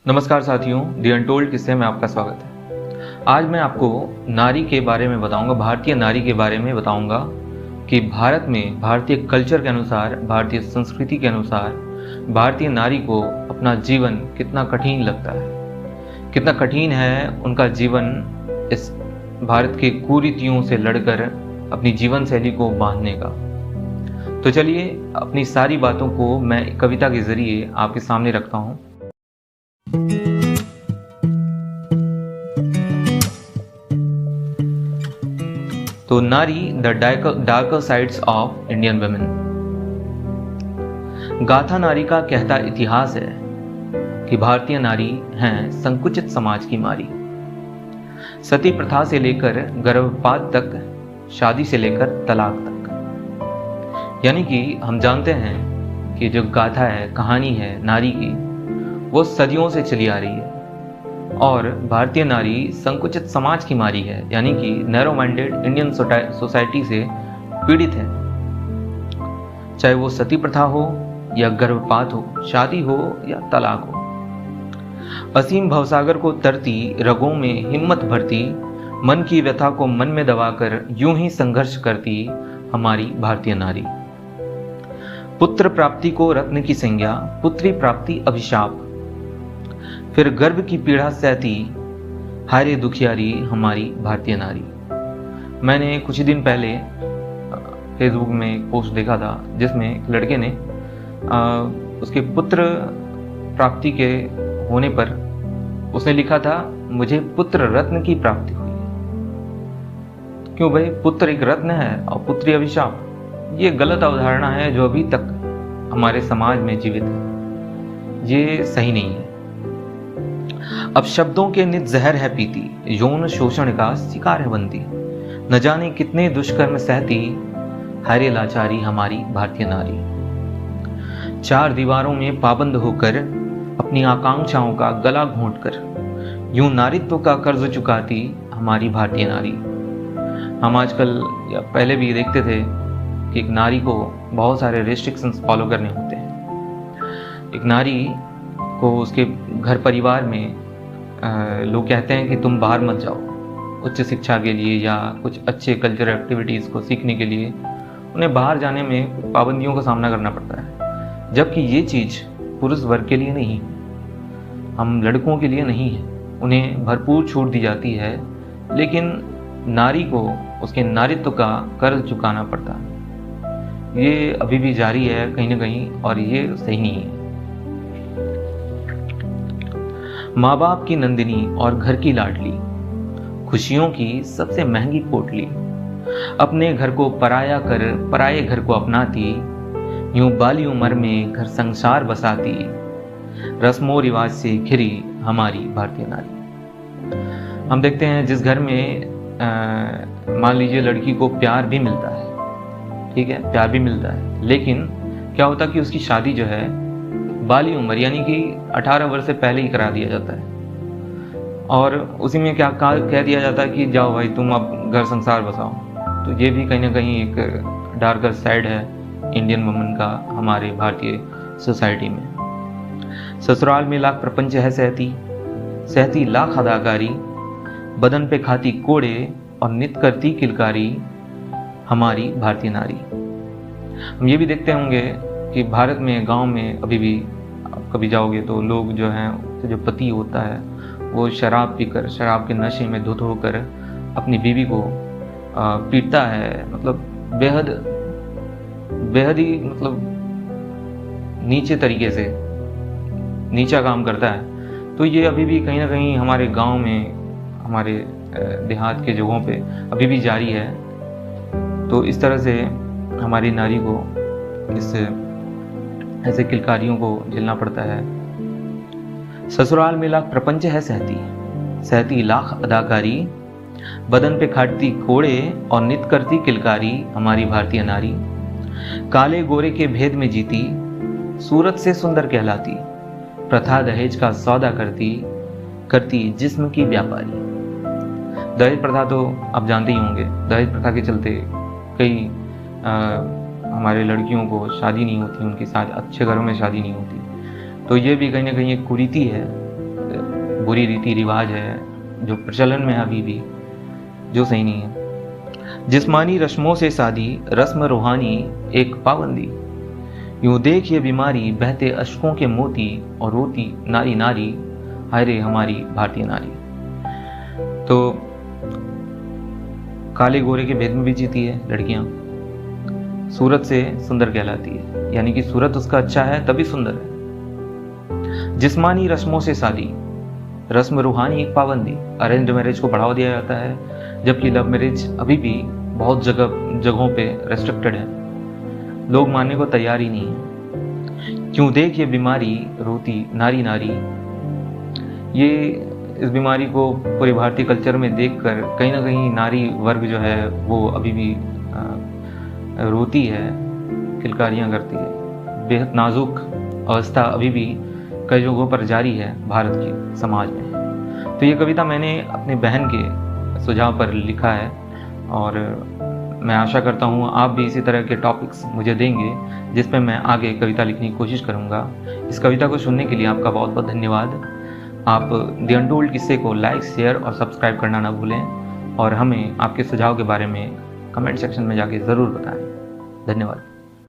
नमस्कार साथियों, the untold किस्से में आपका स्वागत है। आज मैं आपको नारी के बारे में बताऊंगा, भारतीय नारी के बारे में बताऊंगा कि भारत में भारतीय कल्चर के अनुसार, भारतीय संस्कृति के अनुसार भारतीय नारी को अपना जीवन कितना कठिन लगता है, कितना कठिन है उनका जीवन इस भारत के कुरीतियों से लड़कर अपनी जीवन शैली को बांधने का। तो चलिए अपनी सारी बातों को मैं कविता के जरिए आपके सामने रखता हूँ। तो नारी, the darker sides of Indian women. गाथा नारी का कहता इतिहास है कि भारतीय नारी हैं संकुचित समाज की मारी। सती प्रथा से लेकर गर्भपात तक, शादी से लेकर तलाक तक। यानी कि हम जानते हैं कि जो गाथा है, कहानी है नारी की, वो सदियों से चली आ रही है और भारतीय नारी संकुचित समाज की मारी है, यानी कि नैरो माइंडेड इंडियन सोसाइटी से पीड़ित है। चाहे वो सती प्रथा हो या गर्भपात हो, शादी हो या तलाक हो। असीम भवसागर को तरती, रगों में हिम्मत भरती, मन की व्यथा को मन में दबाकर यूं ही संघर्ष करती हमारी भारतीय नारी। पुत्र प्राप्ति को रत्न की संज्ञा, पुत्री प्राप्ति अभिशाप, फिर गर्भ की पीड़ा सहती, हारे दुखियारी हमारी भारतीय नारी। मैंने कुछ ही दिन पहले फेसबुक में एक पोस्ट देखा था जिसमें एक लड़के ने उसके पुत्र प्राप्ति के होने पर उसने लिखा था, मुझे पुत्र रत्न की प्राप्ति हुई है। क्यों भाई, पुत्र एक रत्न है और पुत्री अभिशाप, ये गलत अवधारणा है जो अभी तक हमारे समाज में जीवित है। ये सही नहीं है। अब शब्दों के नित जहर है पीती, यौन शोषण का शिकार है बनती, न जाने कितने दुष्कर्म सहती, हारे लाचारी हमारी भारतीय नारी। चार दीवारों में पाबंद होकर, अपनी आकांक्षाओं का गला घोंटकर यूं नारीत्व का कर्ज चुकाती हमारी भारतीय नारी। हम आजकल या पहले भी देखते थे कि एक नारी को बहुत सारे रिस्ट्रिक्शंस फॉलो करने होते हैं। एक नारी को उसके घर परिवार में लोग कहते हैं कि तुम बाहर मत जाओ उच्च शिक्षा के लिए या कुछ अच्छे कल्चरल एक्टिविटीज़ को सीखने के लिए। उन्हें बाहर जाने में पाबंदियों का सामना करना पड़ता है, जबकि ये चीज़ पुरुष वर्ग के लिए नहीं, हम लड़कों के लिए नहीं है। उन्हें भरपूर छूट दी जाती है, लेकिन नारी को उसके नारीत्व का कर्ज चुकाना पड़ता है। ये अभी भी जारी है कहीं ना कहीं और ये सही नहीं है। माँ बाप की नंदिनी और घर की लाडली, खुशियों की सबसे महंगी पोटली, अपने घर को पराया कर पराये घर को अपनाती, यूं बाली उम्र में घर संसार बसाती, रस्मों रिवाज से घिरी हमारी भारतीय नारी। हम देखते हैं जिस घर में मान लीजिए लड़की को प्यार भी मिलता है, ठीक है, प्यार भी मिलता है, लेकिन क्या होता कि उसकी शादी जो है बाली उम्र यानी कि 18 वर्ष से पहले ही करा दिया जाता है और उसी में क्या कह दिया जाता है कि जाओ भाई तुम अब घर संसार बसाओ। तो ये भी कहीं ना कहीं एक डार्कर साइड है इंडियन वुमेन का हमारे भारतीय सोसाइटी में। ससुराल में लाख प्रपंच है सहती, सहती लाख अदाकारी, बदन पे खाती कोड़े और नित करती किलकारी हमारी भारतीय नारी। हम ये भी देखते होंगे कि भारत में गांव में अभी भी आप कभी जाओगे तो लोग जो हैं, जो पति होता है वो शराब पीकर, शराब के नशे में धुत होकर अपनी बीवी को पीटता है। मतलब बेहद ही मतलब नीचे तरीके से नीचा काम करता है। तो ये अभी भी कहीं ना कहीं हमारे गांव में, हमारे देहात के जगहों पे अभी भी जारी है। तो इस तरह से हमारी नारी को इस ऐसे किलकारियों को झेलना पड़ता है। ससुराल में लाख प्रपंच है सहती, सहती लाख अदाकारी, बदन पे खाटती कोड़े और नित करती किलकारी हमारी भारतीय नारी। काले गोरे के भेद में जीती, सूरत से सुंदर कहलाती, प्रथा दहेज का सौदा करती जिस्म की व्यापारी। दहेज प्रथा तो आप जानते ही होंगे, दहेज प्रथा के चलते कई हमारे लड़कियों को शादी नहीं होती, उनकी अच्छे घरों में शादी नहीं होती। तो ये भी कहीं ना कहीं एक कुरीति है बुरी रीति रिवाज है जो प्रचलन में है अभी भी, जो सही नहीं है। जिस्मानी रस्मों से सादी रस्म रूहानी एक पाबंदी, यूं देख ये बीमारी बहते अश्कों के मोती और रोती नारी नारी, हाय रे हमारी भारतीय नारी। तो काले गोरे के भेद में भी जीती है लड़कियां, सूरत से सुंदर कहलाती है, यानी कि सूरत उसका अच्छा है तभी सुंदर है। जिस्मानी रस्मों से शादी, रस्म रूहानी एक पाबंदी, अरेंज मैरिज को बढ़ावा दिया जाता है, जबकि लव मैरिज अभी भी बहुत जगहों पे रेस्ट्रिक्टेड है, लोग मानने को तैयार ही नहीं है। क्यों देख ये बीमारी रोती नारी नारी, ये इस बीमारी को पूरे भारतीय कल्चर में देखकर कहीं ना कहीं नारी वर्ग जो है वो अभी भी रोती है, किलकारियाँ करती है। बेहद नाजुक अवस्था अभी भी कई जगहों पर जारी है भारत की समाज में। तो ये कविता मैंने अपने बहन के सुझाव पर लिखा है और मैं आशा करता हूँ आप भी इसी तरह के टॉपिक्स मुझे देंगे जिस पर मैं आगे कविता लिखने की कोशिश करूँगा। इस कविता को सुनने के लिए आपका बहुत बहुत धन्यवाद। आप द अनटोल्ड किस्से को लाइक, शेयर और सब्सक्राइब करना ना भूलें और हमें आपके सुझाव के बारे में कमेंट सेक्शन में जाके ज़रूर बताएं। धन्यवाद।